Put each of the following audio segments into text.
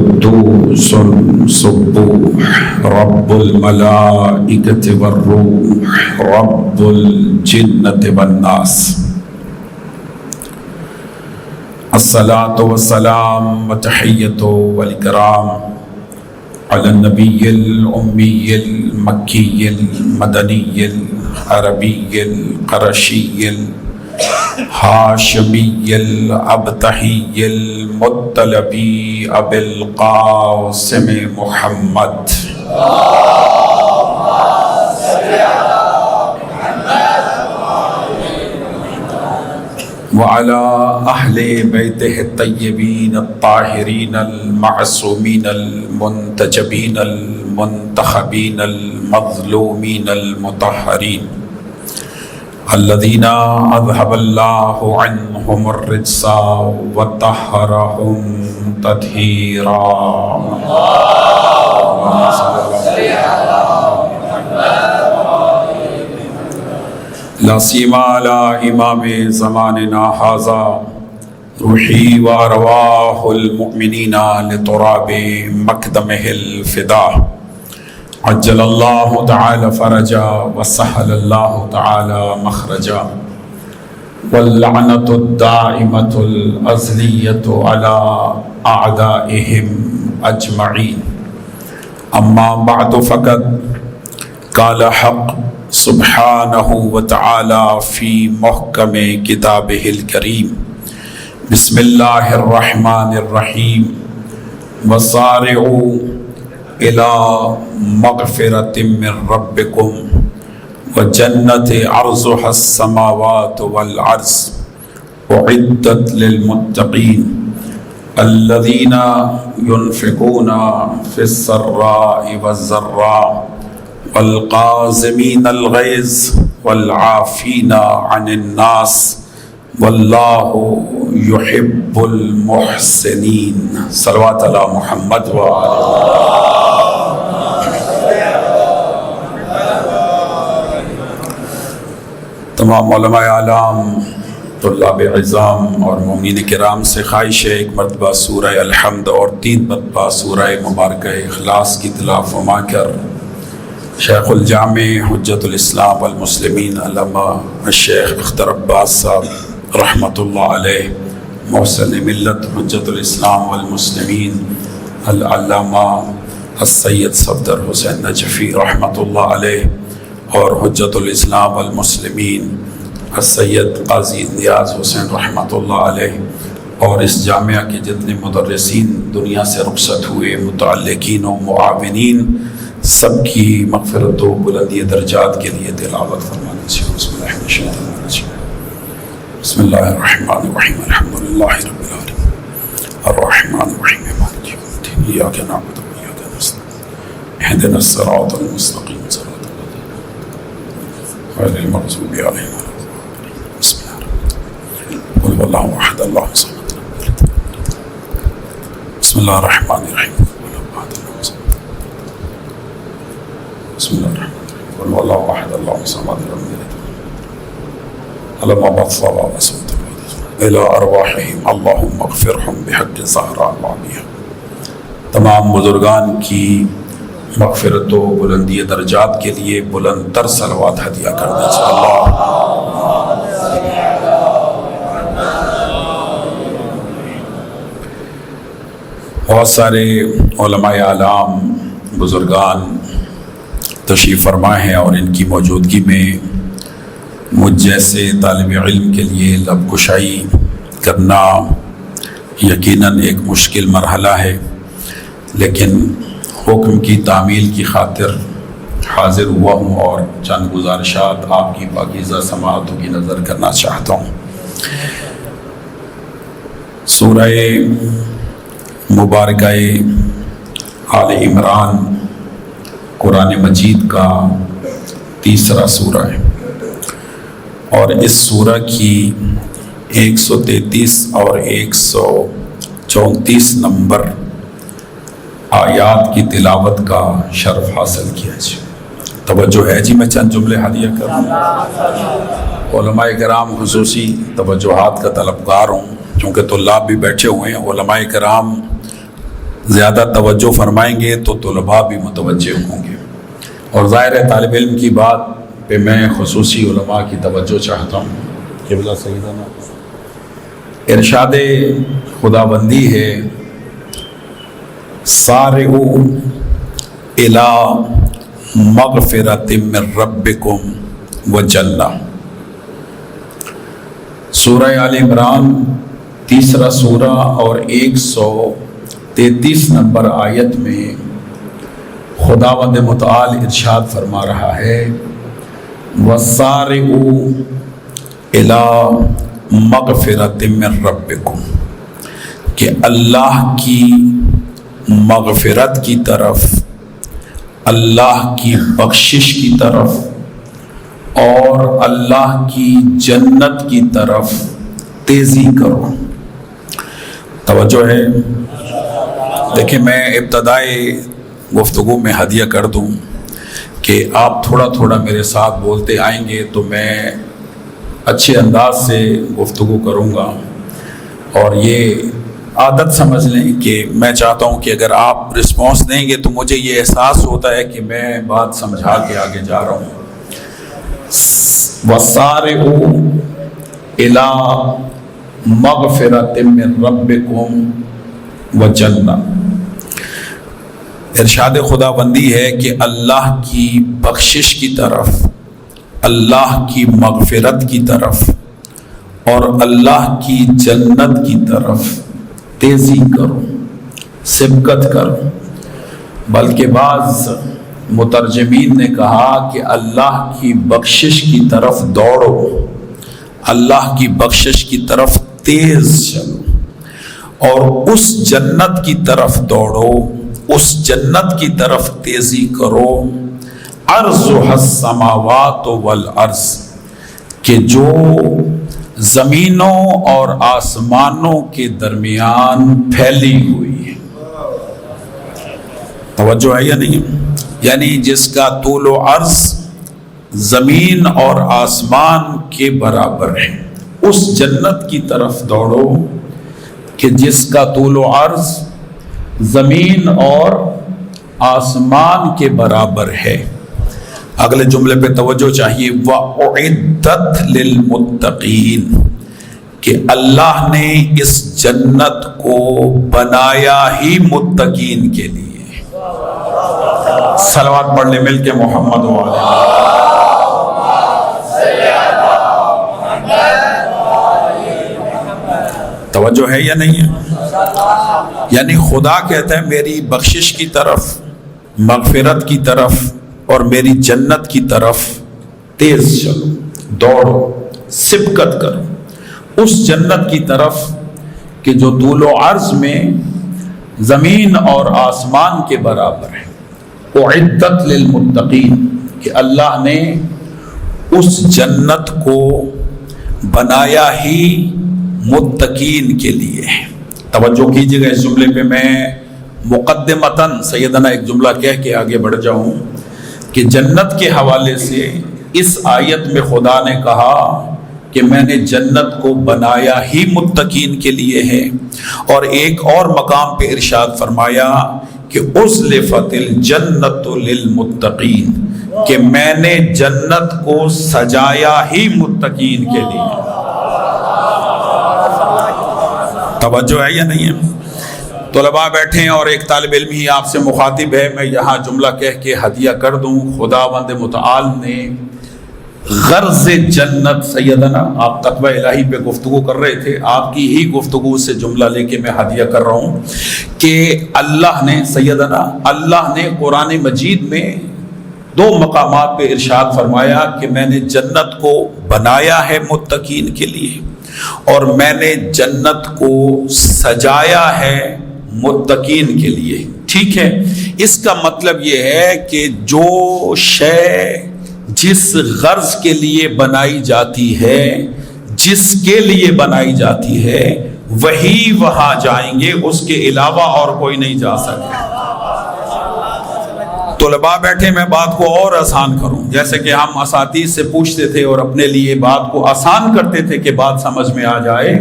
قدوس سبوح رب الملائکة والروح رب الجنة والناس الصلاة والسلام وتحية والكرام على النبي الأمي المكي المدني العربي القرشي الهاشمي الأبتهي المطلبي أبي القاسم محمد وعلى أهل بيته الطيبين الطاهرين المعصومين المنتجبين المنتخبين المظلومين المطهرين الذين أذهب الله عنهم الرجس وطهرهم تطهيرا. اللهم صل على لا سيما على إمام زماننا هذا روحي وأرواح المؤمنين لتراب مقدمه الفداء عجل الله تعالى فرجا وسهل الله تعالى مخرجا واللعنة الدائمة الأزلية على أعدائهم أجمعين. أما بعد فقد قال حق سبحانه وتعالى في محكم كتابه الكريم بسم الله الرحمن الرحيم وسارعوا إلى مغفرة من ربكم وجنة عرضها السماوات والأرض أعدت للمتقين الذين ينفقون في السراء والضراء والقاظمين الغيظ والعافين عن الناس والله يحب المحسنين. صلوات على محمد وآله. تمام علماء اعلام، طلاب عظام اور مومنین کرام سے خواہش ہے ایک مرتبہ سورہ الحمد اور 3 مرتبہ سورہ مبارکہ اخلاص کی تلاوت فرما کر شیخ الجامع حجت الاسلام والمسلمین علامہ الشیخ اختر عباس صاحب رحمۃ اللہ علیہ، محسن ملت حجت الاسلام والمسلمین العلامہ السید صفدر حسین نجفی رحمۃ اللہ علیہ اور حجت الاسلام والمسلمین السید قاضی نیاز حسین رحمۃ اللہ علیہ اور اس جامعہ کے جتنے مدرسین دنیا سے رخصت ہوئے، متعلقین و معاونین، سب کی مغفرت و بلندی درجات کے لیے تلاوت فرمانے سے بسم اللہ الرحمن الرحیم الحمد للہ رب العالمین الرحمن الرحیم مالک یوم الدین ایاک نعبد و ایاک نستعین اہدنا الصراط المستقیم صراط الذین غیر المغضوب علیہم ولا الضالین. بسم اللہ قل هو اللہ احد اللہ الصمد لم یلد ولم یولد. بسم اللہ الرحمن الرحیم بسم اللہ الرحمن الرحیم قل هو اللہ احد اللہ الصمد لم یلد علما بصوا وسوت الى ارواحهم اللهم اغفرهم بحق زہراء العامیہ. تمام بزرگان کی مغفرت و بلندی درجات کے لیے بلند تر صلوات ہدیہ کرنے سے اللہ. بہت سارے علماء اعلام بزرگان تشریف فرما ہیں اور ان کی موجودگی میں مجھ جیسے طالب علم کے لیے لب کشائی کرنا یقیناً ایک مشکل مرحلہ ہے، لیکن حکم کی تعمیل کی خاطر حاضر ہوا ہوں اور چند گزارشات آپ کی پاکیزہ سماعتوں کی نظر کرنا چاہتا ہوں. سورہ مبارکہ آل عمران قرآن مجید کا تیسرا سورہ ہے اور اس سورہ کی 133 اور 134 نمبر آیات کی تلاوت کا شرف حاصل کیا جی. توجہ ہے جی، میں چند جملے ہدیہ کروں. علماء کرام خصوصی توجہات کا طلبگار ہوں، چونکہ طلاب بھی بیٹھے ہوئے ہیں. علماء کرام زیادہ توجہ فرمائیں گے تو طلباء بھی متوجہ ہوں گے، اور ظاہر ہے طالب علم کی بات پہ میں خصوصی علماء کی توجہ چاہتا ہوں۔ قبلہ سیدنا ارشاد خداوندی ہے سارعوا الی مغفرۃ من ربکم وجنہ۔ سورہ آل عمران تیسرا سورہ اور 133 نمبر آیت میں خداوند متعال ارشاد فرما رہا ہے وَسَارِعُوا إِلَىٰ مَغْفِرَةٍ مِّن رَبِّكُمْ، کہ اللہ کی مغفرت کی طرف، اللہ کی بخشش کی طرف اور اللہ کی جنت کی طرف تیزی کرو۔ توجہ ہے؟ دیکھیں میں ابتدائی گفتگو میں ہدیہ کر دوں کہ آپ تھوڑا تھوڑا میرے ساتھ بولتے آئیں گے تو میں اچھے انداز سے گفتگو کروں گا، اور یہ عادت سمجھ لیں کہ میں چاہتا ہوں کہ اگر آپ رسپانس دیں گے تو مجھے یہ احساس ہوتا ہے کہ میں بات سمجھا کے آگے جا رہا ہوں۔ وَسَارِعُوا إِلَىٰ مَغْفِرَةٍ مِّن رَبِّكُمْ وَجَنَّةٍ۔ ارشاد خداوندی ہے کہ اللہ کی بخشش کی طرف، اللہ کی مغفرت کی طرف اور اللہ کی جنت کی طرف تیزی کرو، سبقت کرو۔ بلکہ بعض مترجمین نے کہا کہ اللہ کی بخشش کی طرف دوڑو، اللہ کی بخشش کی طرف تیز چلو، اور اس جنت کی طرف دوڑو، اس جنت کی طرف تیزی کرو عرضها السماوات والارض، کہ جو زمینوں اور آسمانوں کے درمیان پھیلی ہوئی ہے۔ توجہ ہے یا نہیں؟ یعنی جس کا طول و عرض زمین اور آسمان کے برابر ہے، اس جنت کی طرف دوڑو کہ جس کا طول و عرض زمین اور آسمان کے برابر ہے۔ اگلے جملے پہ توجہ چاہیے، وَأُعِدَّتْ لِلْمُتَّقِينَ، کہ اللہ نے اس جنت کو بنایا ہی متقین کے لیے۔ صلوات پڑھ لیں مل کے محمد توجہ ہے یا نہیں ہے؟ یعنی خدا کہتا ہے میری بخشش کی طرف، مغفرت کی طرف اور میری جنت کی طرف تیز چلو، دوڑو، سبقت کرو اس جنت کی طرف کہ جو طول و عرض میں زمین اور آسمان کے برابر ہے۔ اعدت للمتقین، کہ اللہ نے اس جنت کو بنایا ہی متقین کے لیے۔ توجہ کیجیے گا اس جملے پہ، میں مقدمتاً سیدنا ایک جملہ کہہ کے آگے بڑھ جاؤں کہ جنت کے حوالے سے اس آیت میں خدا نے کہا کہ میں نے جنت کو بنایا ہی متقین کے لیے ہے، اور ایک اور مقام پہ ارشاد فرمایا کہ اُزْلِفَتِ الْجَنَّةُ لِلْمُتَّقِينَ، کہ میں نے جنت کو سجایا ہی متقین کے لیے۔ توجہ ہے یا نہیں ہے؟ طلباء بیٹھے ہیں اور ایک طالب علم ہی آپ سے مخاطب ہے، میں یہاں جملہ کہہ کے ہدیہ کر دوں، خداوند متعال نے غرض جنت، سیدنا آپ تقوی الہی پہ گفتگو کر رہے تھے، آپ کی ہی گفتگو سے جملہ لے کے میں ہدیہ کر رہا ہوں کہ اللہ نے، سیدنا اللہ نے قرآن مجید میں 2 مقامات پہ ارشاد فرمایا کہ میں نے جنت کو بنایا ہے متقین کے لیے، اور میں نے جنت کو سجایا ہے متقین کے لیے۔ ٹھیک ہے، اس کا مطلب یہ ہے کہ جو شے جس غرض کے لیے بنائی جاتی ہے، جس کے لیے بنائی جاتی ہے، وہی وہاں جائیں گے، اس کے علاوہ اور کوئی نہیں جا سکتا۔ طلباء بیٹھے، میں بات کو اور آسان کروں، جیسے کہ ہم اساتذہ سے پوچھتے تھے اور اپنے لیے بات کو آسان کرتے تھے کہ بات سمجھ میں آ جائے،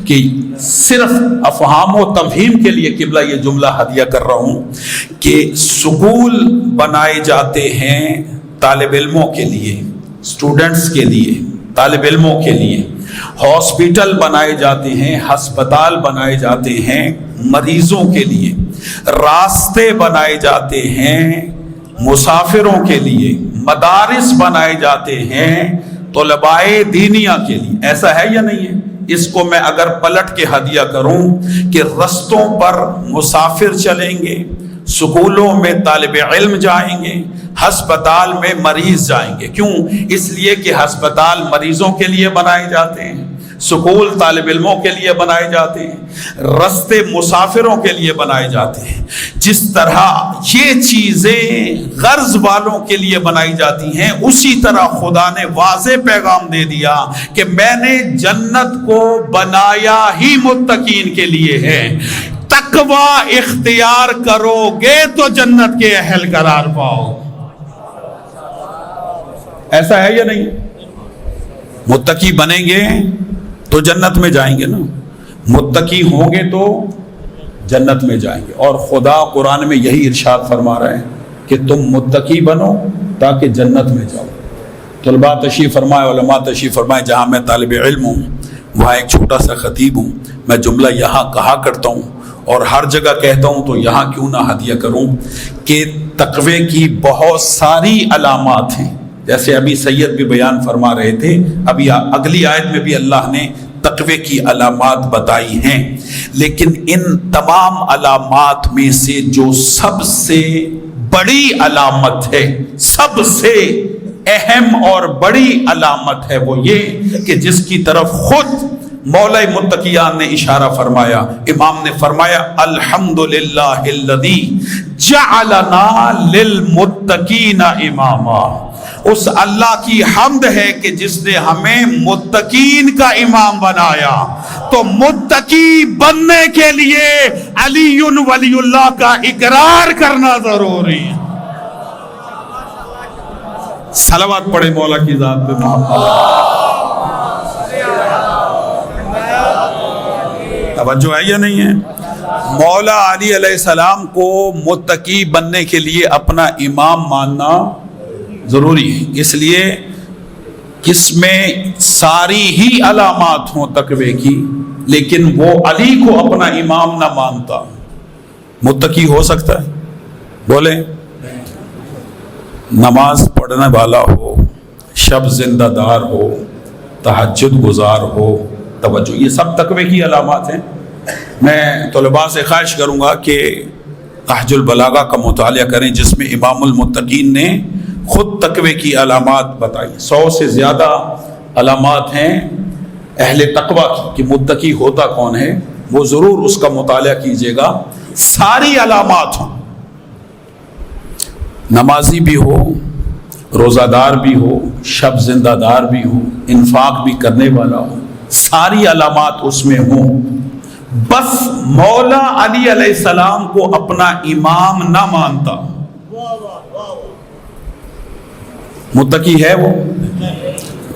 کہ صرف افہام و تفہیم کے لیے قبلہ یہ جملہ ہدیہ کر رہا ہوں کہ سکول بنائے جاتے ہیں طالب علموں کے لیے، اسٹوڈنٹس کے لیے، طالب علموں کے لیے، ہاسپٹل بنائے جاتے ہیں، ہسپتال بنائے جاتے ہیں مریضوں کے لیے، راستے بنائے جاتے ہیں مسافروں کے لیے، مدارس بنائے جاتے ہیں طلباء دینیہ کے لیے. ایسا ہے یا نہیں ہے؟ اس کو میں اگر پلٹ کے ہدیہ کروں کہ رستوں پر مسافر چلیں گے، سکولوں میں طالب علم جائیں گے، ہسپتال میں مریض جائیں گے. کیوں؟ اس لیے کہ ہسپتال مریضوں کے لیے بنائے جاتے ہیں، سکول طالب علموں کے لیے بنائے جاتے ہیں، رستے مسافروں کے لیے بنائے جاتے ہیں. جس طرح یہ چیزیں غرض والوں کے لیے بنائی جاتی ہیں، اسی طرح خدا نے واضح پیغام دے دیا کہ میں نے جنت کو بنایا ہی متقین کے لیے ہے. تقوی اختیار کرو گے تو جنت کے اہل قرار پاؤ. ایسا ہے یا نہیں؟ متقی بنیں گے تو جنت میں جائیں گے نا، متقی ہوں گے تو جنت میں جائیں گے. اور خدا قرآن میں یہی ارشاد فرما رہے ہیں کہ تم متقی بنو تاکہ جنت میں جاؤ. طلباء تشریف فرمائے، علماء تشریف فرمائے. جہاں میں طالب علم ہوں وہاں ایک چھوٹا سا خطیب ہوں، میں جملہ یہاں کہا کرتا ہوں اور ہر جگہ کہتا ہوں، تو یہاں کیوں نہ ہدیہ کروں کہ تقوی کی بہت ساری علامات ہیں. جیسے ابھی سید بھی بیان فرما رہے تھے، ابھی اگلی آیت میں بھی اللہ نے تقوی کی علامات بتائی ہیں. لیکن ان تمام علامات میں سے جو سب سے بڑی علامت ہے، سب سے اہم اور بڑی علامت ہے، وہ یہ کہ جس کی طرف خود مولا متقیان نے اشارہ فرمایا. امام نے فرمایا الحمدللہ الذی جعلنا للمتقین اماما. اس اللہ کی حمد ہے کہ جس نے ہمیں متقین کا امام بنایا. تو متقی بننے کے لیے علی ولی اللہ کا اقرار کرنا ضروری ہے. صلوات پڑھے مولا کی ذات پہ محمد. توجہ ہے یا نہیں ہے؟ مولا علی علیہ السلام کو متقی بننے کے لیے اپنا امام ماننا ضروری ہے. اس لیے اس میں ساری ہی علامات ہوں تقوی کی، لیکن وہ علی کو اپنا امام نہ مانتا، متقی ہو سکتا ہے؟ بولیں. نماز پڑھنے والا ہو، شب زندہ دار ہو، تہجد گزار ہو. توجہ، یہ سب تقوی کی علامات ہیں. میں طلباء سے خواہش کروں گا کہ نہج البلاغہ کا مطالعہ کریں، جس میں امام المتقین نے خود تقوی کی علامات بتائی. 100 سے زیادہ علامات ہیں اہل تقوی کی کہ متقی ہوتا کون ہے. وہ ضرور اس کا مطالعہ کیجیے گا. ساری علامات ہوں، نمازی بھی ہو، روزہ دار بھی ہو، شب زندہ دار بھی ہو، انفاق بھی کرنے والا ہو، ساری علامات اس میں ہوں. بس مولا علی علیہ السلام کو اپنا امام نہ مانتا. متقی ہے وہ؟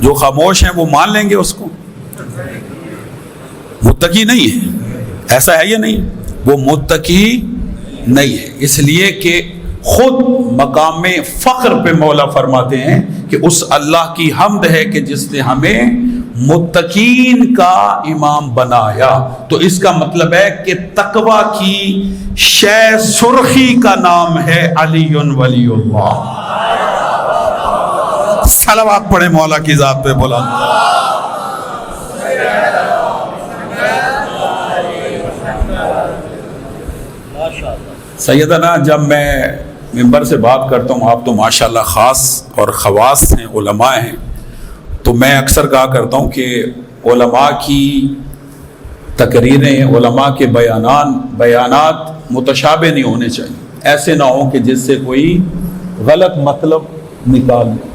جو خاموش ہیں وہ مان لیں گے اس کو؟ متقی نہیں ہے. ایسا ہے یا نہیں؟ وہ متقی نہیں ہے. اس لیے کہ خود مقام فخر پہ مولا فرماتے ہیں کہ اس اللہ کی حمد ہے کہ جس نے ہمیں متقین کا امام بنایا. تو اس کا مطلب ہے کہ تقوی کی شے سرخی کا نام ہے علی ولی اللہ. صلوات پڑھے مولا کی ذات پہ بلند. سیدنا، جب میں ممبر سے بات کرتا ہوں، آپ تو ماشاءاللہ خاص اور خواص ہیں، علماء ہیں، تو میں اکثر کہا کرتا ہوں کہ علماء کی تقریریں، علماء کے بیانات متشابہ نہیں ہونے چاہیے. ایسے نہ ہوں کہ جس سے کوئی غلط مطلب نکال لے.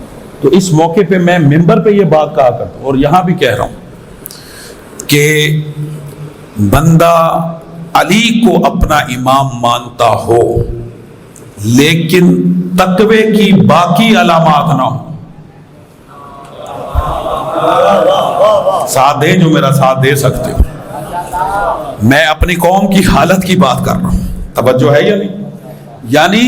تو اس موقع پہ میں ممبر پہ یہ بات کہا کرتا ہوں اور یہاں بھی کہہ رہا ہوں کہ بندہ علی کو اپنا امام مانتا ہو لیکن تقوی کی باقی علامات نہ ہوں. ساتھ دیں جو میرا ساتھ دے سکتے ہو. میں اپنی قوم کی حالت کی بات کر رہا ہوں، توجہ ہے یا نہیں؟ یعنی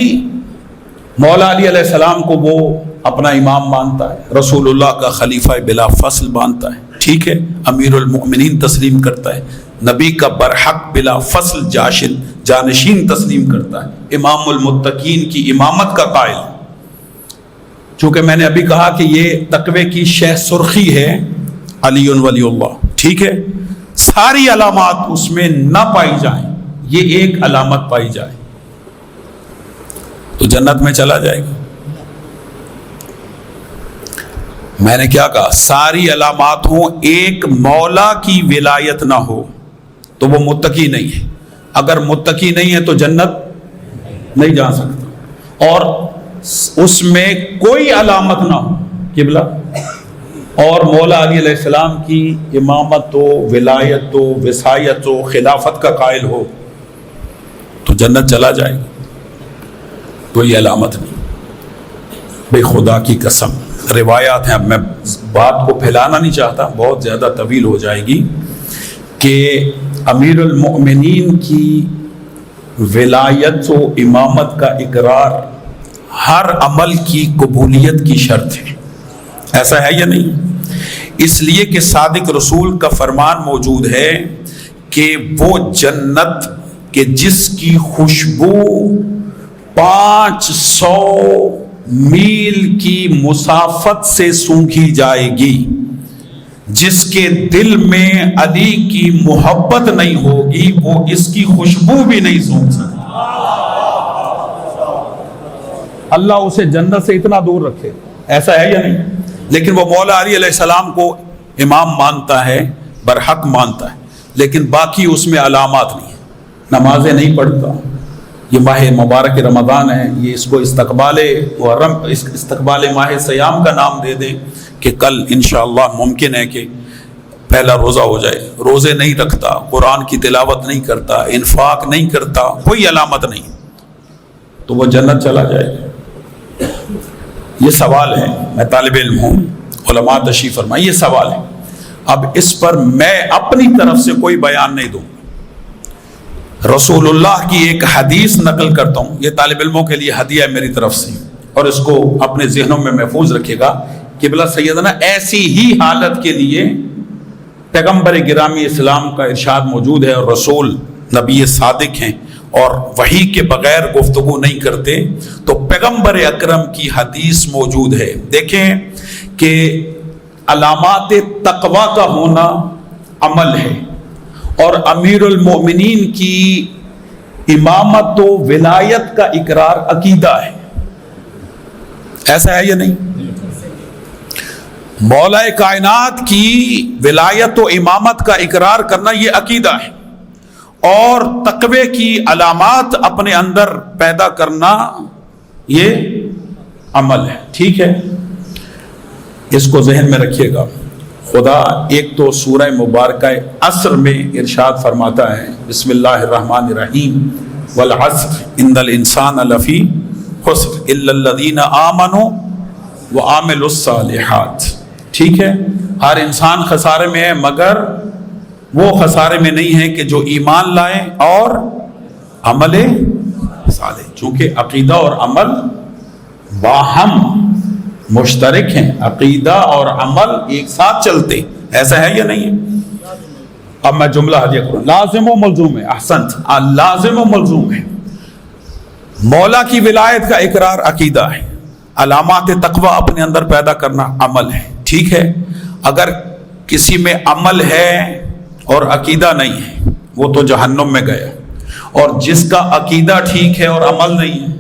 مولا علی علیہ السلام کو وہ اپنا امام مانتا ہے، رسول اللہ کا خلیفہ بلا فصل مانتا ہے، ٹھیک ہے، امیر المؤمنین تسلیم کرتا ہے، نبی کا برحق بلا فصل جانشین تسلیم کرتا ہے، امام المتقین کی امامت کا قائل ہے۔ چونکہ میں نے ابھی کہا کہ یہ تقوی کی شہ سرخی ہے علی ولی اللہ، ٹھیک ہے، ساری علامات اس میں نہ پائی جائیں، یہ ایک علامت پائی جائے تو جنت میں چلا جائے گا۔ میں نے کیا کہا؟ ساری علامات ہوں، ایک مولا کی ولایت نہ ہو تو وہ متقی نہیں ہے، اگر متقی نہیں ہے تو جنت نہیں جا سکتا، اور اس میں کوئی علامت نہ ہو قبلہ، اور مولا علی علیہ السلام کی امامت و ولایت و وصایت و خلافت کا قائل ہو تو جنت چلا جائے گا، کوئی علامت نہیں۔ بے خدا کی قسم روایات ہیں، اب میں بات کو پھیلانا نہیں چاہتا، بہت زیادہ طویل ہو جائے گی، کہ امیر المؤمنین کی ولایت و امامت کا اقرار ہر عمل کی قبولیت کی شرط ہے، ایسا ہے یا نہیں؟ اس لیے کہ صادق رسول کا فرمان موجود ہے کہ وہ جنت کہ جس کی خوشبو 500 میل کی مسافت سے سونگھی جائے گی، جس کے دل میں علی کی محبت نہیں ہوگی وہ اس کی خوشبو بھی نہیں سونگھ سکتا۔ اللہ اسے جنت سے اتنا دور رکھے، ایسا ہے یا نہیں؟ لیکن وہ مولا علی علیہ السلام کو امام مانتا ہے، برحق مانتا ہے، لیکن باقی اس میں علامات نہیں ہیں، نمازیں نہیں پڑھتا، یہ ماہ مبارک رمضان ہے، یہ اس کو استقبال محرم، استقبال ماہ سیام کا نام دے دیں کہ کل انشاءاللہ ممکن ہے کہ پہلا روزہ ہو جائے، روزے نہیں رکھتا، قرآن کی تلاوت نہیں کرتا، انفاق نہیں کرتا، کوئی علامت نہیں، تو وہ جنت چلا جائے گا۔ یہ سوال ہے، میں طالب علم ہوں، علماء تشریف فرمائیں، یہ سوال ہے، اب اس پر میں اپنی طرف سے کوئی بیان نہیں دوں، رسول اللہ کی ایک حدیث نقل کرتا ہوں، یہ طالب علموں کے لیے ہدیہ ہے میری طرف سے، اور اس کو اپنے ذہنوں میں محفوظ رکھے گا۔ قبلہ سیدنا ایسی ہی حالت کے لیے پیغمبر گرامی اسلام کا ارشاد موجود ہے، اور رسول نبی صادق ہیں اور وحی کے بغیر گفتگو نہیں کرتے، تو پیغمبر اکرم کی حدیث موجود ہے۔ دیکھیں کہ علامات تقوی کا ہونا عمل ہے، اور امیر المؤمنین کی امامت و ولایت کا اقرار عقیدہ ہے، ایسا ہے یا نہیں؟ مولا کائنات کی ولایت و امامت کا اقرار کرنا یہ عقیدہ ہے، اور تقوی کی علامات اپنے اندر پیدا کرنا یہ عمل ہے، ٹھیک ہے، اس کو ذہن میں رکھیے گا۔ خدا ایک تو سورہ مبارکہ عصر میں ارشاد فرماتا ہے، بسم اللہ الرحمن الرحیم، والعصر ان الانسان لفی خسر الا الذین آمنوا وعملوا الصالحات، ٹھیک ہے، ہر انسان خسارے میں ہے مگر وہ خسارے میں نہیں ہے کہ جو ایمان لائیں اور عمل صالح، چونکہ عقیدہ اور عمل باہم مشترک ہیں، عقیدہ اور عمل ایک ساتھ چلتے، ایسا ہے یا نہیں ہے؟ اب میں جملہ ہدیہ کروں، لازم و ملزوم ہے، احسنت، لازم و ملزوم ہے، مولا کی ولایت کا اقرار عقیدہ ہے، علامات تقوی اپنے اندر پیدا کرنا عمل ہے، ٹھیک ہے، اگر کسی میں عمل ہے اور عقیدہ نہیں ہے وہ تو جہنم میں گیا، اور جس کا عقیدہ ٹھیک ہے اور عمل نہیں ہے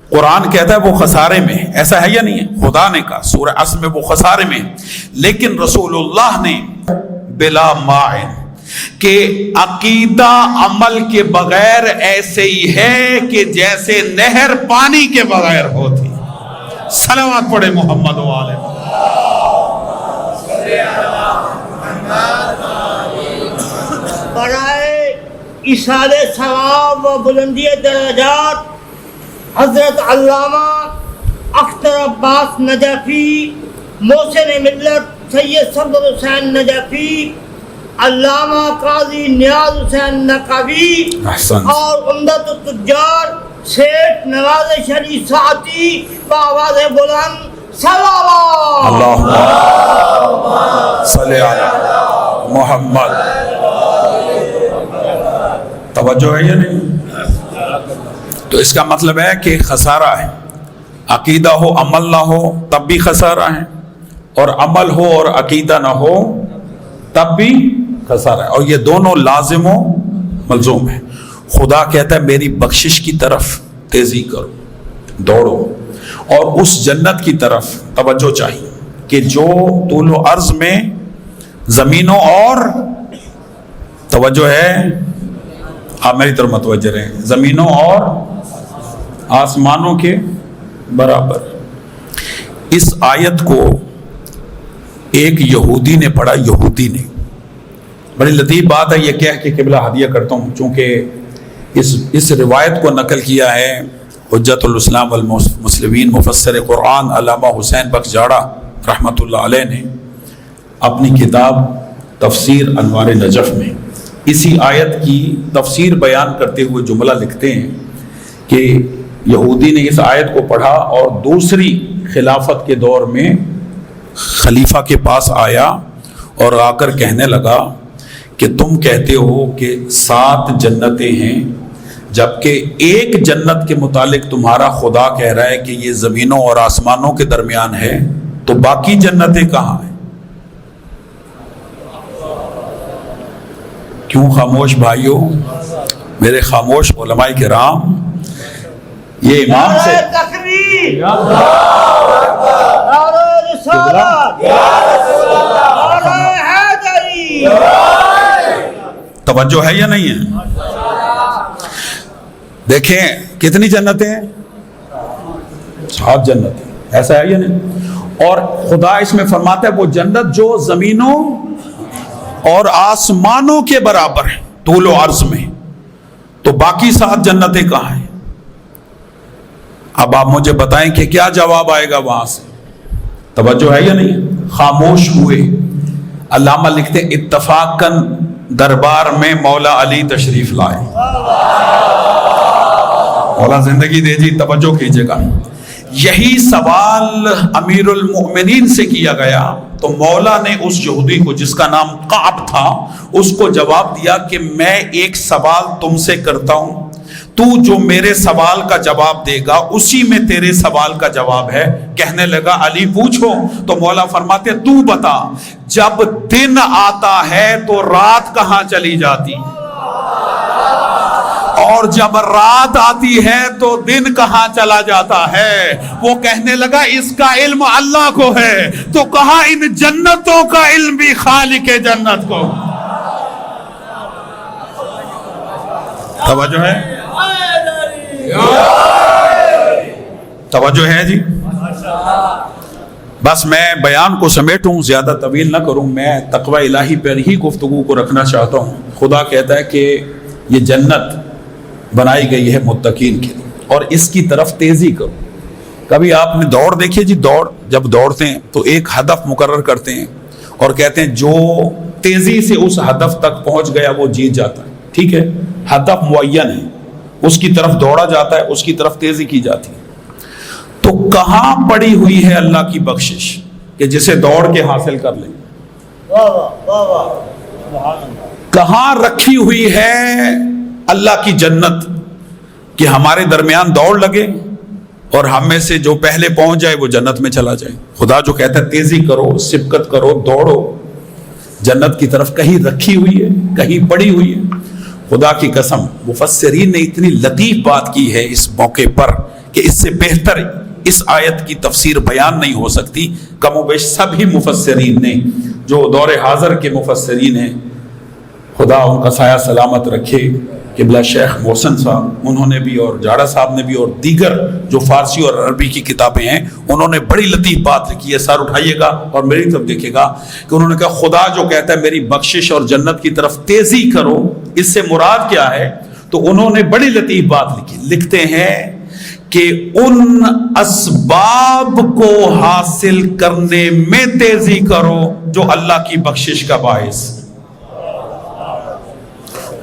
قرآن کہتا ہے وہ خسارے میں ہے، ایسا ہے یا نہیں ہے؟ خدا نے کہا سورہ عصر میں وہ خسارے میں ہے، لیکن رسول اللہ نے بلا ماعن کہ عقیدہ عمل کے بغیر ایسے ہی ہے کہ جیسے نہر پانی کے بغیر ہوتی۔ صلوات پڑھے محمد و آل محمد۔ برائے ایصال ثواب و بلندی درجات حضرت علامہ اختر عباس نجفی، محسن ملت سید صفدر حسین نجفی علامہ قاضی نیاز حسین نقوی احسن اور عمدۃ التجار سیٹھ نواز شریف ساعتی بآواز بلند صلوات اللہم صلی علی محمد. توجہ ہے یا نہیں؟ تو اس کا مطلب ہے کہ خسارہ ہے. عقیدہ ہو عمل نہ ہو تب بھی خسارہ ہے، اور عمل ہو اور عقیدہ نہ ہو تب بھی خسارہ ہے، اور یہ دونوں لازم و ملزوم ہے. خدا کہتا ہے میری بخشش کی طرف تیزی کرو، دوڑو، اور اس جنت کی طرف توجہ چاہیے کہ جو طول و عرض میں زمینوں اور توجہ ہے، آپ میری طرف متوجہ رہیں، زمینوں اور آسمانوں کے برابر. اس آیت کو ایک یہودی نے پڑھا، یہودی نے. بڑی لطیف بات ہے، یہ کہہ کے قبلہ ہدیہ کرتا ہوں چونکہ اس روایت کو نقل کیا ہے حجت الاسلام والمسلمین مفسر قرآن علامہ حسین بخش جاڑا رحمۃ اللہ علیہ نے اپنی کتاب تفسیر انوار نجف میں اسی آیت کی تفسیر بیان کرتے ہوئے جملہ لکھتے ہیں کہ یہودی نے اس آیت کو پڑھا اور دوسری خلافت کے دور میں خلیفہ کے پاس آیا اور آ کر کہنے لگا کہ تم کہتے ہو کہ 7 جنتیں ہیں، جبکہ ایک جنت کے متعلق تمہارا خدا کہہ رہا ہے کہ یہ زمینوں اور آسمانوں کے درمیان ہے، تو باقی جنتیں کہاں ہیں؟ کیوں خاموش بھائیوں، میرے خاموش علماء کرام، یہ امام سے تکبیر، نعرہ رسالت، نعرہ حیدری. توجہ ہے یا نہیں ہے؟ دیکھیں کتنی جنتیں ہیں؟ 7 جنتیں. ایسا ہے یا نہیں؟ اور خدا اس میں فرماتا ہے وہ جنت جو زمینوں اور آسمانوں کے برابر ہے طول و عرض میں، تو باقی 7 جنتیں کہاں ہیں؟ اب آپ مجھے بتائیں کہ کیا جواب آئے گا وہاں سے؟ توجہ ہے یا نہیں؟ خاموش ہوئے. علامہ لکھتے اتفاقاً دربار میں مولا علی تشریف لائے. مولا زندگی دے جی، توجہ کیجئے گا. یہی سوال امیر المؤمنین سے کیا گیا تو مولا نے اس یہودی کو جس کا نام قعب تھا اس کو جواب دیا کہ میں ایک سوال تم سے کرتا ہوں، تو جو میرے سوال کا جواب دے گا اسی میں تیرے سوال کا جواب ہے. کہنے لگا علی پوچھو. تو مولا فرماتے تو بتا، جب دن آتا ہے تو رات کہاں چلی جاتی، اور جب رات آتی ہے تو دن کہاں چلا جاتا ہے؟ وہ کہنے لگا اس کا علم اللہ کو ہے. تو کہا ان جنتوں کا علم بھی خالق جنت کو. توجہ ہے؟ توجہ ہے جی. بس میں بیان کو سمیٹوں، زیادہ طویل نہ کروں. میں تقوی الہی پر ہی گفتگو کو رکھنا چاہتا ہوں. خدا کہتا ہے کہ یہ جنت بنائی گئی ہے متقین کے لیے، اور اس کی طرف تیزی کرو. کبھی آپ نے دوڑ دیکھیے جی، دوڑ جب دوڑتے ہیں تو ایک ہدف مقرر کرتے ہیں اور کہتے ہیں جو تیزی سے اس ہدف تک پہنچ گیا وہ جیت جاتا ہے. ٹھیک ہے، ہدف معین ہے، اس کی طرف دوڑا جاتا ہے، اس کی طرف تیزی کی جاتی ہے. تو کہاں پڑی ہوئی ہے اللہ کی بخشش کہ جسے دوڑ کے حاصل کر لیں؟ کہاں رکھی ہوئی ہے اللہ کی جنت کہ ہمارے درمیان دوڑ لگے اور ہم میں سے جو پہلے پہنچ جائے وہ جنت میں چلا جائے؟ خدا جو کہتا ہے تیزی کرو، سبقت کرو، دوڑو جنت کی طرف، کہیں رکھی ہوئی ہے، کہیں پڑی ہوئی ہے. خدا کی قسم مفسرین نے اتنی لطیف بات کی ہے اس موقع پر کہ اس سے بہتر اس آیت کی تفسیر بیان نہیں ہو سکتی. کم و بیش سبھی مفسرین نے، جو دور حاضر کے مفسرین ہیں، خدا ان کا سایہ سلامت رکھے، قبلہ شیخ محسن صاحب انہوں نے بھی، اور جاڑا صاحب نے بھی، اور دیگر جو فارسی اور عربی کی کتابیں ہیں انہوں نے بڑی لطیف بات لکھی ہے. سر اٹھائیے گا اور میری طرف دیکھے گا کہ انہوں نے کہا خدا جو کہتا ہے میری بخشش اور جنت کی طرف تیزی کرو، اس سے مراد کیا ہے؟ تو انہوں نے بڑی لطیف بات لکھی. لکھتے ہیں کہ ان اسباب کو حاصل کرنے میں تیزی کرو جو اللہ کی بخشش کا باعث.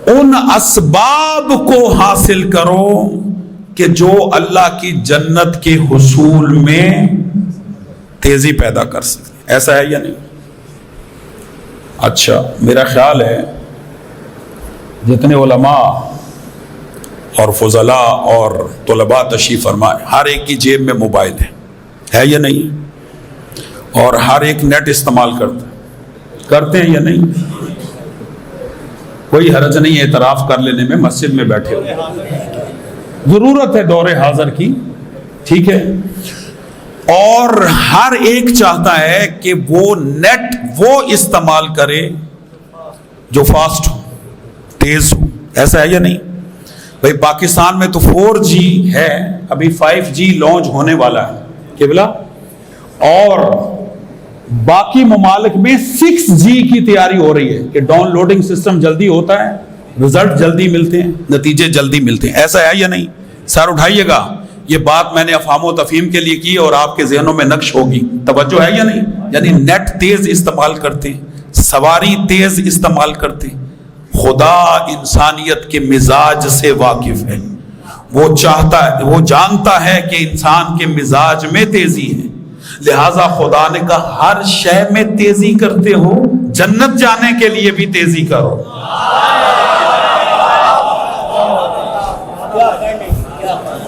ان اسباب کو حاصل کرو کہ جو اللہ کی جنت کے حصول میں تیزی پیدا کر سکے. ایسا ہے یا نہیں؟ اچھا، میرا خیال ہے جتنے علماء اور فضلاء اور طلباء تشریف فرمائے، ہر ایک کی جیب میں موبائل ہے یا نہیں؟ اور ہر ایک نیٹ استعمال کرتے ہیں یا نہیں؟ کوئی حرج نہیں اعتراف کر لینے میں، مسجد میں بیٹھے ہو، ضرورت ہے دور حاضر کی، ٹھیک ہے؟ اور ہر ایک چاہتا ہے کہ وہ نیٹ وہ استعمال کرے جو فاسٹ ہو، تیز ہو. ایسا ہے یا نہیں؟ بھائی پاکستان میں تو 4G ہے، ابھی 5G لانچ ہونے والا ہے قبلہ، اور باقی ممالک میں 6G کی تیاری ہو رہی ہے کہ ڈاؤن لوڈنگ سسٹم جلدی ہوتا ہے، رزلٹ جلدی ملتے ہیں، نتیجے جلدی ملتے ہیں. ایسا ہے یا نہیں؟ سر اٹھائیے گا. یہ بات میں نے افہام و تفہیم کے لیے کی اور آپ کے ذہنوں میں نقش ہوگی. توجہ ہے یا نہیں؟ یعنی نیٹ تیز استعمال کرتے، سواری تیز استعمال کرتے. خدا انسانیت کے مزاج سے واقف ہے، وہ جانتا ہے کہ انسان کے مزاج میں تیزی ہے، لہذا خدا نے کہا ہر شے میں تیزی کرتے ہو، جنت جانے کے لیے بھی تیزی کرو.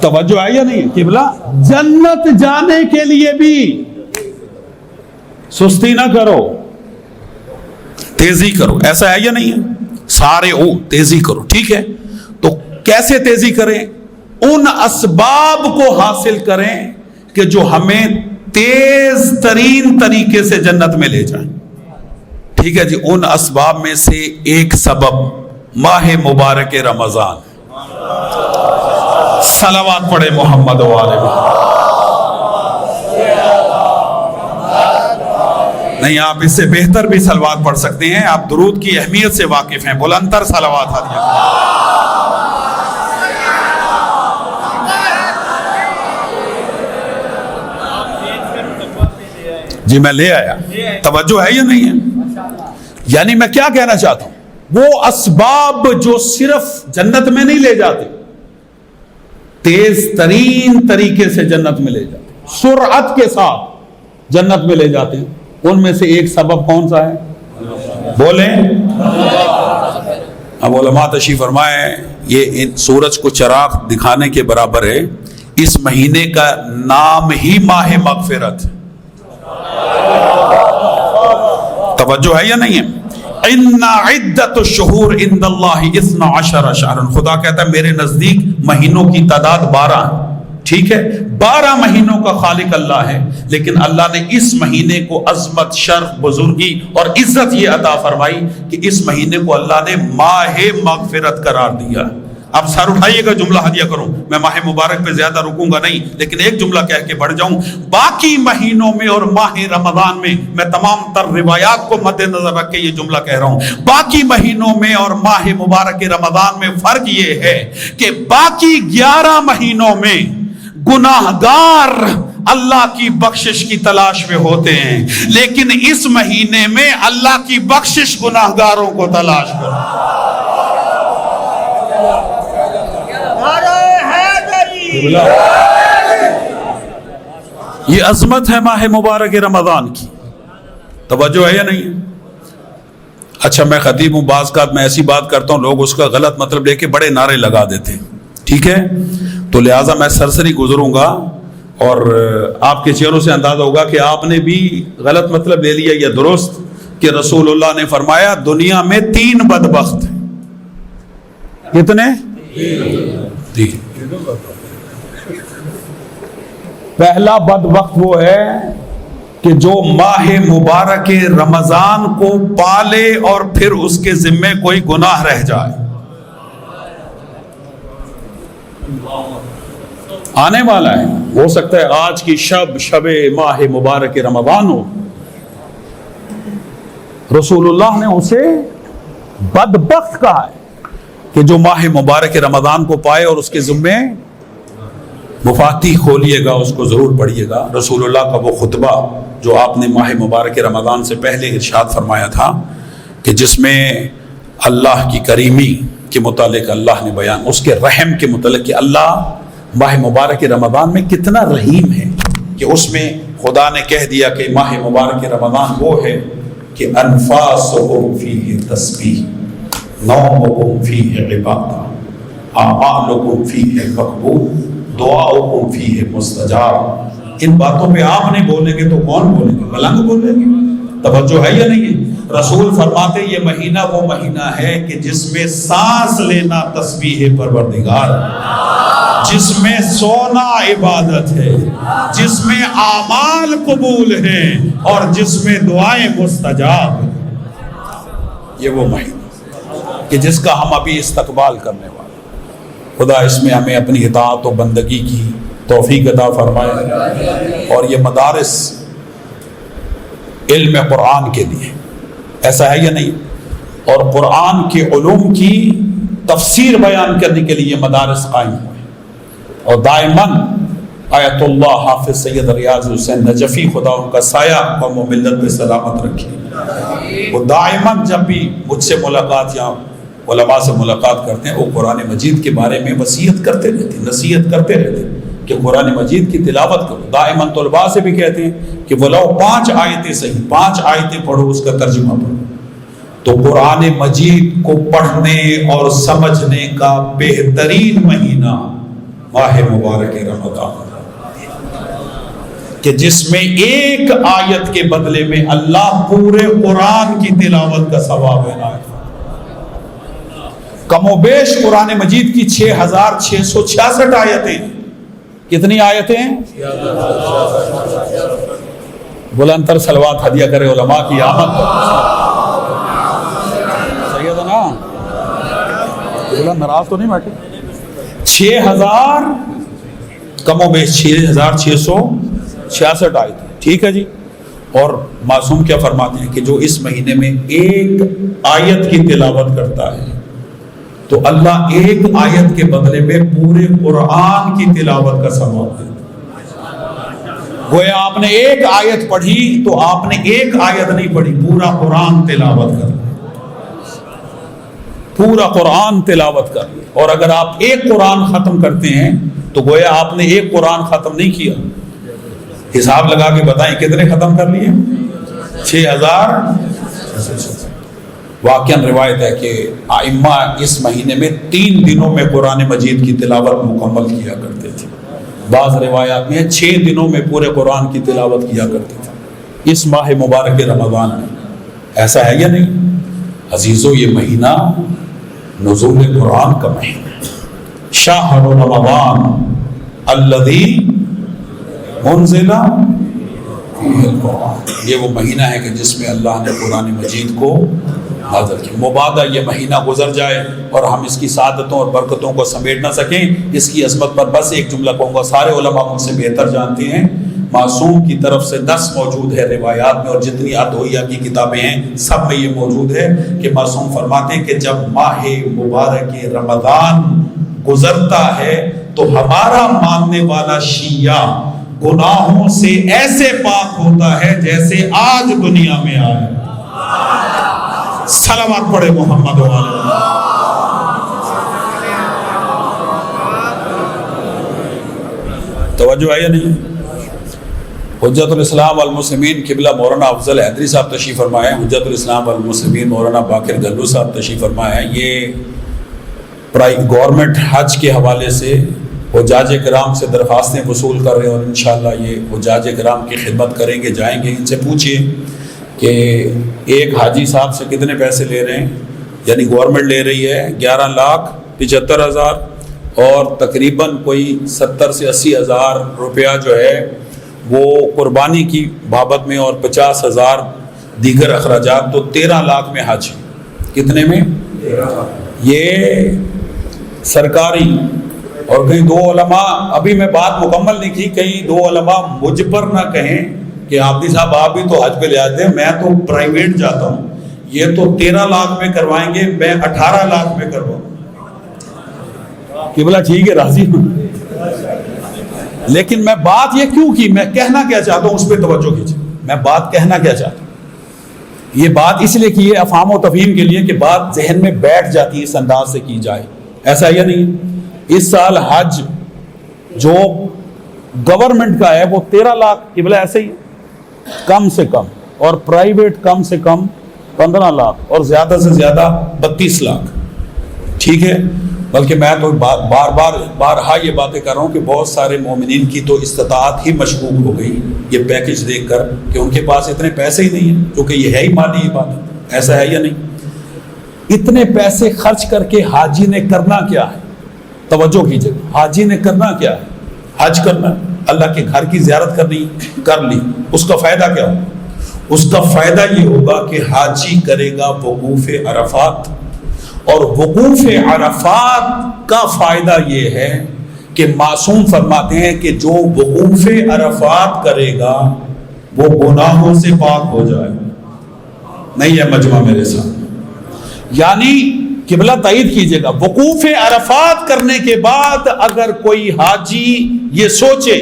توجہ ہے یا نہیں؟ قبلہ جنت جانے کے لیے بھی سستی نہ کرو، تیزی کرو. ایسا ہے یا نہیں ہے؟ سارے تیزی کرو. ٹھیک ہے، تو کیسے تیزی کریں؟ ان اسباب کو حاصل کریں کہ جو ہمیں تیز ترین طریقے سے جنت میں لے جائیں. ٹھیک ہے جی. ان اسباب میں سے ایک سبب ماہ مبارک رمضان. صلوات پڑھے محمد و آل محمد. نہیں، آپ اس سے بہتر بھی صلوات پڑھ سکتے ہیں، آپ درود کی اہمیت سے واقف ہیں. بلندر صلوات ہدیہ جی میں لے آیا. توجہ ہے یا نہیں ہے؟ یعنی میں کیا کہنا چاہتا ہوں، وہ اسباب جو صرف جنت میں نہیں لے جاتے، تیز ترین طریقے سے جنت میں لے جاتے، سرعت کے ساتھ جنت میں لے جاتے ہیں، ان میں سے ایک سبب کون سا ہے؟ بولیں. اب علماء تشریف فرمائے یہ سورج کو چراغ دکھانے کے برابر ہے. اس مہینے کا نام ہی ماہ مغفرت. توجہ ہے یا نہیں ہے؟ ان عدت الشہور عند اللہ 12 شہرا. خدا کہتا ہے میرے نزدیک مہینوں کی تعداد 12 ہے. ٹھیک ہے، 12 مہینوں کا خالق اللہ ہے، لیکن اللہ نے اس مہینے کو عظمت، شرف، بزرگی اور عزت یہ عطا فرمائی کہ اس مہینے کو اللہ نے ماہ مغفرت قرار دیا. اب سر اٹھائیے گا، جملہ ہدیہ کروں. میں ماہ مبارک پہ زیادہ رکوں گا نہیں، لیکن ایک جملہ کہہ کے بڑھ جاؤں. باقی مہینوں میں اور ماہ رمضان میں تمام تر روایات کو مد نظر رکھ کے یہ جملہ کہہ رہا ہوں. باقی مہینوں میں اور ماہ مبارک رمضان میں فرق یہ ہے کہ باقی 11 مہینوں میں گناہگار اللہ کی بخشش کی تلاش میں ہوتے ہیں، لیکن اس مہینے میں اللہ کی بخشش گناہگاروں کو تلاش کرو. یہ عظمت ہے ماہ مبارک رمضان کی. توجہ ہے یا نہیں؟ اچھا، میں خطیب ہوں، بعض کا میں ایسی بات کرتا ہوں لوگ اس کا غلط مطلب لے کے بڑے نعرے لگا دیتے ہیں. ٹھیک ہے، تو لہٰذا میں سرسری گزروں گا اور آپ کے چہروں سے اندازہ ہوگا کہ آپ نے بھی غلط مطلب لے لیا یا درست. کہ رسول اللہ نے فرمایا دنیا میں 3 بدبخت ہیں. کتنے؟ 3. پہلا بدبخت وہ ہے کہ جو ماہ مبارک رمضان کو پالے اور پھر اس کے ذمے کوئی گناہ رہ جائے. آنے والا ہے، ہو سکتا ہے آج کی شب ماہ مبارک رمضان ہو. رسول اللہ نے اسے بدبخت کہا ہے کہ جو ماہ مبارک رمضان کو پائے اور اس کے ذمے مفاتیح کھولیے گا، اس کو ضرور پڑھیے گا. رسول اللہ کا وہ خطبہ جو آپ نے ماہ مبارک رمضان سے پہلے ارشاد فرمایا تھا کہ جس میں اللہ کی کریمی کے متعلق اللہ نے بیان، اس کے رحم کے متعلق کہ اللہ ماہ مبارک رمضان میں کتنا رحیم ہے، کہ اس میں خدا نے کہہ دیا کہ ماہ مبارک رمضان وہ ہے کہ انفاسکم فیہ تسبیح، نومکم فیہ عبادہ، اعمالکم فیہ مقبول، دعاؤکم فیہ مستجاب۔ ان باتوں پہ آپ نہیں بولیں گے تو کون بولیں گے؟ ملنگ بولیں گے؟ توجہ ہے یا نہیں ہے؟ رسول فرماتے یہ مہینہ وہ مہینہ ہے کہ جس میں سانس لینا تسبیح پروردگار، جس میں سونا عبادت ہے، جس میں اعمال قبول ہیں، اور جس میں دعائیں مستجاب ہیں۔ یہ وہ مہینہ کہ جس کا ہم ابھی استقبال کرنے والے۔ خدا اس میں ہمیں اپنی اطاعت و بندگی کی توفیق عطا فرمائے، اور یہ مدارس علم قرآن کے لیے، ایسا ہے یا نہیں؟ اور قرآن کے علوم کی تفسیر بیان کرنے کے لیے یہ مدارس قائم ہوئے، اور دائماً آیت اللہ حافظ سید ریاض حسین نجفی، خدا ان کا سایہ قوم و ملت پہ سلامت رکھے، وہ دائماً جب بھی مجھ سے ملاقات یا علماء سے ملاقات کرتے ہیں وہ قرآن مجید کے بارے میں وصیت کرتے رہتے، نصیحت کرتے رہتے کہ قرآن مجید کی تلاوت کرو۔ دائماً طلباء سے بھی کہتے ہیں کہ ولو 5 آیتیں صحیح، 5 آیتیں پڑھو، اس کا ترجمہ پڑھو۔ تو قرآن مجید کو پڑھنے اور سمجھنے کا بہترین مہینہ ماہ مبارک رمضان، کہ جس میں ایک آیت کے بدلے میں اللہ پورے قرآن کی تلاوت کا ثواب عنایت فرمائے۔ کم و بیش قرآن مجید کی 6666 آیتیں۔ کتنی آیتیں؟ بلند تر صلوات ہدیہ کرے علماء کی آمد پر۔ سیدنا بلند ناراض تو نہیں بیٹھے؟ 6000 کم و بیش 6666 آیتیں، ٹھیک ہے جی۔ اور معصوم کیا فرماتے ہیں کہ جو اس مہینے میں ایک آیت کی تلاوت کرتا ہے تو اللہ ایک آیت کے بدلے میں پورے قرآن کی تلاوت کا ثواب دیتا ہے۔ گویا آپ نے ایک آیت پڑھی تو آپ نے ایک آیت نہیں پڑھی، پورا قرآن تلاوت کر لیا، پورا قرآن تلاوت کر لیا۔ اور اگر آپ ایک قرآن ختم کرتے ہیں تو گویا آپ نے ایک قرآن ختم نہیں کیا۔ حساب لگا کے بتائیں کتنے ختم کر لیے؟ 6000۔ واقعاً روایت ہے کہ ائمہ اس مہینے میں 3 دنوں میں قرآن مجید کی تلاوت مکمل کیا کرتے تھے، بعض روایات میں 6 دنوں میں پورے قرآن کی تلاوت کیا کرتے تھے اس ماہ مبارک رمضان میں۔ ایسا ہے یا نہیں عزیزو؟ یہ مہینہ نزول قرآن کا مہینہ، شہر رمضان الذی انزل فیہ القرآن، یہ وہ مہینہ ہے کہ جس میں اللہ نے قرآن مجید کو نازل کیا۔ مبادہ یہ مہینہ گزر جائے اور ہم اس کی سعادتوں اور برکتوں کو سمیٹ نہ سکیں۔ اس کی عظمت پر بس ایک جملہ کہوں گا، سارے علماء مجھ سے بہتر جانتے ہیں، معصوم کی طرف سے نص موجود ہے روایات میں، اور جتنی ادویہ کی کتابیں ہیں سب میں یہ موجود ہے کہ معصوم فرماتے ہیں کہ جب ماہ مبارک رمضان گزرتا ہے تو ہمارا ماننے والا شیعہ گناہوں سے ایسے پاک ہوتا ہے جیسے آج دنیا میں آئے۔ صلوات پڑھے محمد و آلہ۔ توجہ ہے یا نہیں؟ حجت الاسلام والمسلمین قبلہ مولانا افضل حیدری صاحب تشریف فرمائے ہیں، حجت الاسلام والمسلمین مولانا باقر گلو صاحب تشریف فرمائے ہیں۔ یہ گورنمنٹ حج کے حوالے سے حجاج کرام سے درخواستیں وصول کر رہے ہیں، اور انشاءاللہ یہ حجاج کرام کی خدمت کریں گے، جائیں گے، ان سے پوچھئے کہ ایک حاجی صاحب سے کتنے پیسے لے رہے ہیں۔ یعنی گورنمنٹ لے رہی ہے 11,75,000 اور تقریباً کوئی 70 سے 80 ہزار روپیہ جو ہے وہ قربانی کی بابت میں، اور 50,000 دیگر اخراجات، تو 13 لاکھ میں حج۔ کتنے میں؟ یہ سرکاری۔ اور کہیں 2 علماء، ابھی میں بات مکمل نہیں کی، کہیں 2 علماء مجھ پر نہ کہیں کہ حافظ صاحب آپ بھی تو حج پہ لے آتے ہیں، میں تو پرائیویٹ جاتا ہوں، یہ تو 13 لاکھ میں کروائیں گے، میں 18 لاکھ میں کرواؤں۔ کہ بولا ٹھیک ہے، راضی ہوں۔ لیکن میں بات یہ کیوں کی، میں کہنا کیا چاہتا ہوں اس پہ توجہ کیجیے۔ میں بات کہنا کیا چاہتا ہوں یہ بات اس لیے کی ہے افہام و تفہیم کے لیے کہ بات ذہن میں بیٹھ جاتی ہے اس انداز سے کی جائے. ایسا ہے یا نہیں؟ اس سال حج جو گورنمنٹ کا ہے وہ 13 لاکھ قبلہ ایسے ہی کم سے کم، اور پرائیویٹ کم سے کم 15 لاکھ اور زیادہ سے زیادہ 32 لاکھ. ٹھیک ہے، بلکہ میں تو بارہا یہ باتیں کر رہا ہوں کہ بہت سارے مومنین کی تو استطاعت ہی مشکوک ہو گئی یہ پیکج دیکھ کر کہ ان کے پاس اتنے پیسے ہی نہیں ہیں، کیونکہ یہ ہے ہی مالی عبادت. ایسا ہے یا نہیں؟ اتنے پیسے خرچ کر کے حاجی نے کرنا کیا ہے؟ توجہ کیجیے، حاجی نے کرنا کیا ہے؟ حج کرنا، اللہ کے گھر کی زیارت کرنی، کر لی. اس کا فائدہ کیا ہوگا؟ اس کا فائدہ یہ ہوگا کہ حاجی کرے گا وقوف عرفات، اور وقوف عرفات کا فائدہ یہ ہے کہ معصوم فرماتے ہیں کہ جو وقوف عرفات کرے گا وہ گناہوں سے پاک ہو جائے. نہیں ہے مجمع میرے ساتھ؟ یعنی قبلہ تائید کیجئے گا، وقوف عرفات کرنے کے بعد اگر کوئی حاجی یہ سوچے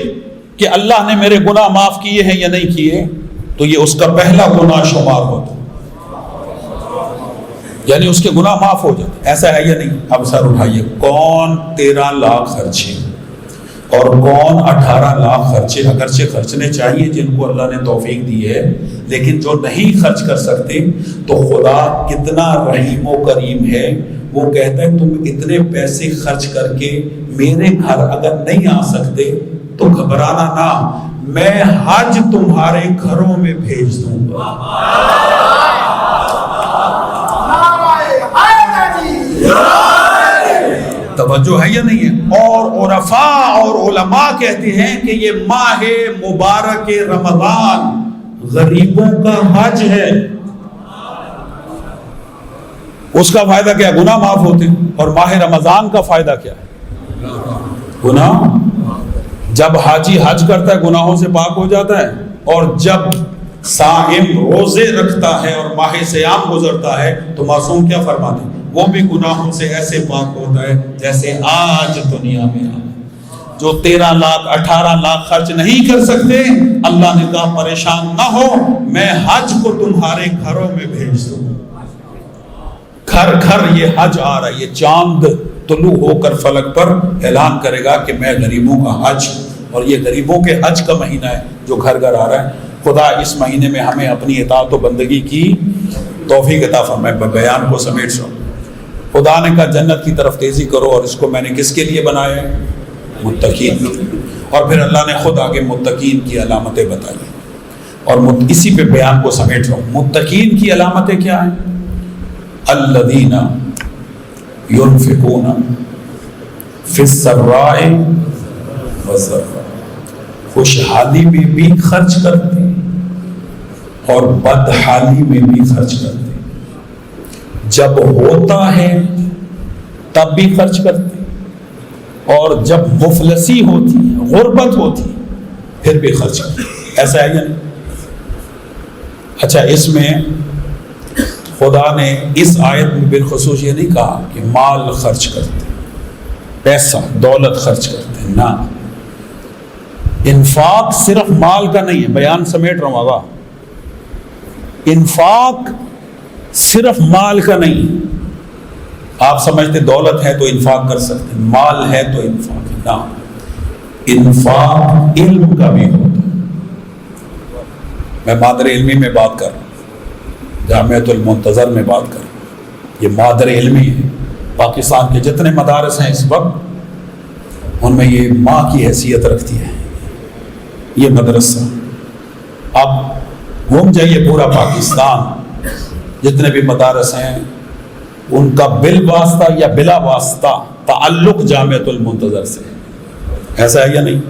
کہ اللہ نے میرے گناہ معاف کیے ہیں یا نہیں کیے، تو یہ اس کا پہلا گناہ شمار ہوتا، یعنی اس کے گناہ معاف ہو جاتے. ایسا ہے یا نہیں؟ اب سر اٹھائیے، کون 13 لاکھ خرچے اور کون 18 لاکھ خرچے؟ اگرچہ خرچنے چاہیے جن کو اللہ نے توفیق دی ہے، لیکن جو نہیں خرچ کر سکتے تو خدا کتنا رحیم و کریم ہے، وہ کہتا ہے تم اتنے پیسے خرچ کر کے میرے گھر اگر نہیں آ سکتے تو گھبرانا نہ، میں حج تمہارے گھروں میں بھیج دوں گا. توجہ ہے یا نہیں ہے؟ اور عرفاء اور علماء کہتے ہیں کہ یہ ماہ مبارک رمضان غریبوں کا حج ہے. اس کا فائدہ کیا؟ گناہ معاف ہوتے ہیں. اور ماہ رمضان کا فائدہ کیا ہے؟ گناہ. جب حاجی حج کرتا ہے گناہوں سے پاک ہو جاتا ہے، اور جب صائم روزے رکھتا ہے اور ماہ صیام گزرتا ہے تو معصوم کیا فرماتے ہیں؟ وہ بھی گناہوں سے ایسے پاک ہوتا ہے جیسے آج دنیا میں جو 13 لاکھ 18 لاکھ خرچ نہیں کر سکتے. اللہ نے کہا پریشان نہ ہو، میں حج کو تمہارے گھروں میں بھیج دوں. گھر گھر یہ حج آ رہا ہے. یہ چاند طلوع ہو کر فلک پر اعلان کرے گا کہ میں غریبوں کا حج، اور یہ غریبوں کے حج کا مہینہ ہے جو گھر گھر آ رہا ہے. خدا اس مہینے میں ہمیں اپنی اطاعت و بندگی کی توفیق عطا فرمائے. میں بیان کو سمیٹ رہا ہوں. خدا نے کہا جنت کی طرف تیزی کرو، اور اس کو میں نے کس کے لیے بنایا ہے؟ متقین. اور پھر اللہ نے خود آگے متقین کی علامتیں بتائی، اور اسی پہ بیان کو سمیٹ رہا ہوں. متقین کی علامتیں کیا ہیں؟ الذین ينفقون فی السراء والضراء، خوشحالی میں بھی خرچ کرتے ہیں اور بدحالی میں بھی خرچ کرتے ہیں. جب ہوتا ہے تب بھی خرچ کرتے ہیں، اور جب مفلسی ہوتی ہے، غربت ہوتی ہے، پھر بھی خرچ کرتے ہیں. ایسا ہے یا نہیں؟ اچھا، اس میں خدا نے اس آیت میں بالخصوص یہ نہیں کہا کہ مال خرچ کرتے، پیسہ دولت خرچ کرتے، نہ. انفاق صرف مال کا نہیں ہے. بیان سمیٹ رہا ہوں آگا. انفاق صرف مال کا نہیں. آپ سمجھتے دولت ہے تو انفاق کر سکتے، مال ہے تو انفاق ہے، نہ. انفاق علم کا بھی ہوتا ہے. میں مادر علمی میں بات کر رہا ہوں، جامعۃ المنتظر میں بات کر رہا ہوں. یہ مادر علمی ہے. پاکستان کے جتنے مدارس ہیں اس وقت، ان میں یہ ماں کی حیثیت رکھتی ہے یہ مدرسہ. اب گھوم جائیے پورا پاکستان، جتنے بھی مدارس ہیں ان کا بالواسطہ یا بلا واسطہ تعلق جامعۃ المنتظر سے. ایسا ہے یا نہیں؟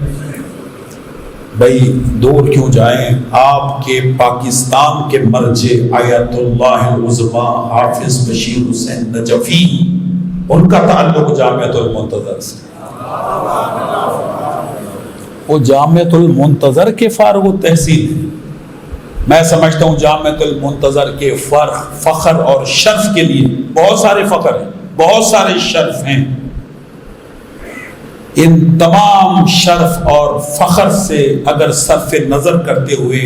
بھائی دور کیوں جائیں؟ آپ کے پاکستان کے مرجع آیت اللہ العظمیٰ حافظ بشیر حسین نجفی، ان کا تعلق جامعۃ المنتظر سے. وہ جامعۃ المنتظر کے فارغ التحصیل ہیں. میں سمجھتا ہوں جامعۃ المنتظر کے فخر اور شرف کے لیے بہت سارے فخر ہیں، بہت سارے شرف ہیں. ان تمام شرف اور فخر سے اگر صرف نظر کرتے ہوئے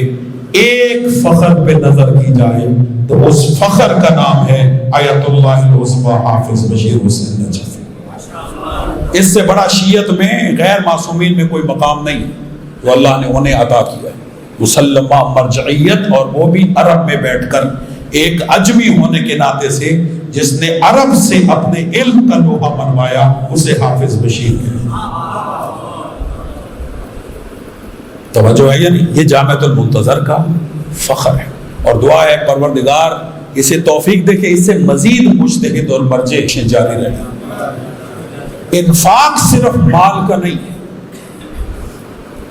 ایک فخر پہ نظر کی جائے تو اس فخر کا نام ہے آیت اللہ العظمی حافظ بشیر حسین نجفی۔ اس سے بڑا شیعت میں غیر معصومین میں کوئی مقام نہیں ہے تو اللہ نے انہیں عطا کیا مسلمہ مرجعیت، اور وہ بھی عرب میں بیٹھ کر، ایک عجمی ہونے کے ناطے سے جس نے عرب سے اپنے علم کا لوہا منوایا اسے حافظ بشیر کہتے ہیں۔ توجہ ہے یا نہیں؟ یہ جامعۃ المنتظر کا فخر ہے، اور دعا ہے پروردگار اسے توفیق دے کہ اس سے مزید مجتہد اور مرجع جاری رہے۔ انفاق صرف مال کا نہیں ہے،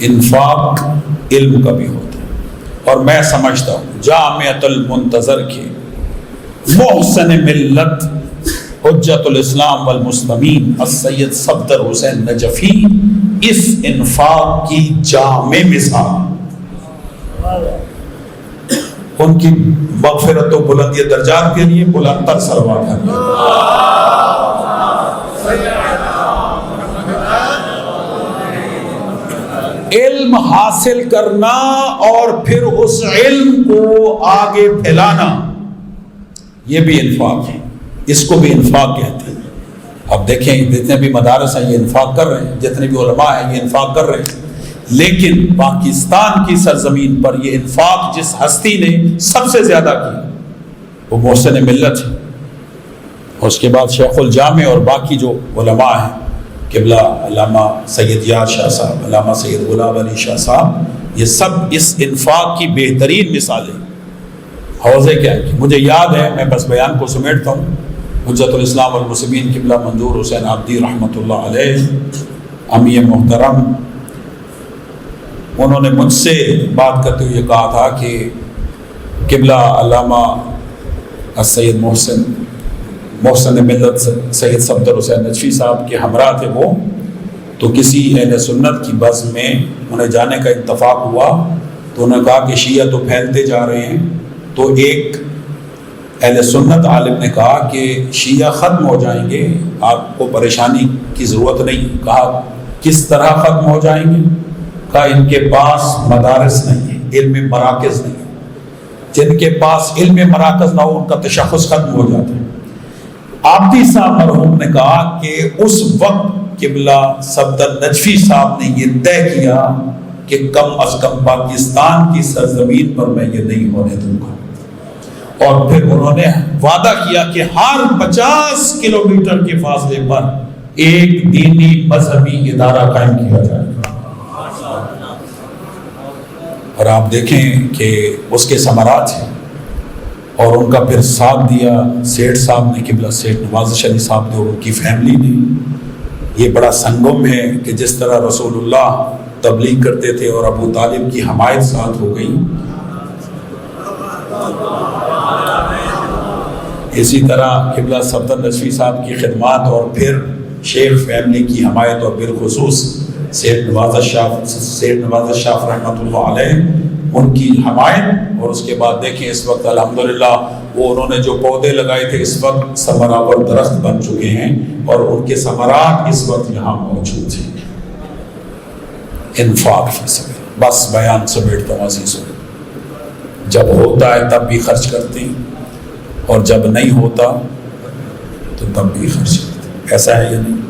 انفاق علم کا بھی ہوتا ہے، اور میں سمجھتا ہوں جامعۃ المنتظر کے محسن ملت حجت الاسلام والمسلمین السید صفدر حسین نجفی اس انفاق کی جامع مثال، ان کی مغفرت و بلندی درجات کے لیے بلند تر صلوات ہے۔ علم حاصل کرنا اور پھر اس علم کو آگے پھیلانا، یہ بھی انفاق ہے، اس کو بھی انفاق کہتے ہیں۔ اب دیکھیں جتنے بھی مدارس ہیں یہ انفاق کر رہے ہیں، جتنے بھی علماء ہیں یہ انفاق کر رہے ہیں، لیکن پاکستان کی سرزمین پر یہ انفاق جس ہستی نے سب سے زیادہ کی وہ محسن ملت ہے، اس کے بعد شیخ الجامع اور باقی جو علماء ہیں، قبلہ علامہ سید یار شاہ صاحب، علامہ سید غلام علی شاہ صاحب، یہ سب اس انفاق کی بہترین مثالیں۔ حوضے کیا ہے؟ مجھے یاد ہے، میں بس بیان کو سمیٹتا ہوں، حجت الاسلام والمسلمین قبلہ منظور حسین عابدی رحمۃ اللہ علیہ امی محترم، انہوں نے مجھ سے بات کرتے ہوئے کہا تھا کہ قبلہ علامہ السید محسن ملت سید صفدر حسین نجفی صاحب کے ہمراہ تھے وہ، تو کسی اہل سنت کی بزم میں انہیں جانے کا اتفاق ہوا، تو انہوں نے کہا کہ شیعہ تو پھیلتے جا رہے ہیں، تو ایک اہل سنت عالم نے کہا کہ شیعہ ختم ہو جائیں گے، آپ کو پریشانی کی ضرورت نہیں۔ کہا کس طرح ختم ہو جائیں گے؟ کہا ان کے پاس مدارس نہیں ہیں، علم مراکز نہیں ہیں، جن کے پاس علم مراکز نہ ہو ان کا تشخص ختم ہو جاتا ہے۔ عابدی صاحب مرحوم نے کہا کہ اس وقت قبلہ صفدر نجفی صاحب نے یہ طے کیا کہ کم از کم پاکستان کی سرزمین پر میں یہ نہیں ہونے دوں گا، اور پھر انہوں نے وعدہ کیا کہ ہر 50 کلومیٹر کے فاصلے پر ایک دینی مذہبی ادارہ قائم کیا جائے گا، اور آپ دیکھیں کہ اس کے ثمرات ہیں، اور ان کا پھر ساتھ دیا سیٹھ صاحب نے، قبلہ سیٹھ نواز علی صاحب نے، اور ان کی فیملی نے۔ یہ بڑا سنگم ہے کہ جس طرح رسول اللہ تبلیغ کرتے تھے اور ابو طالب کی حمایت ساتھ ہو گئی، اسی طرح قبلہ صفدر نجفی صاحب کی خدمات اور پھر شیخ فیملی کی حمایت، اور بالخصوص سیٹھ نواز شاہ رحمۃ اللہ علیہ ان کی حمایت، اور اس کے بعد دیکھیں اس وقت الحمدللہ وہ انہوں نے جو پودے لگائے تھے اس وقت ثمرآور درخت بن چکے ہیں، اور ان کے ثمرات اس وقت یہاں موجود ہیں۔ انفاق فی سبیل، بس بیان سمیٹتا ہوں عزیزوں، جب ہوتا ہے تب بھی خرچ کرتے ہیں، اور جب نہیں ہوتا تو تب بھی خرچ کرتے ہیں، ایسا ہے یا نہیں؟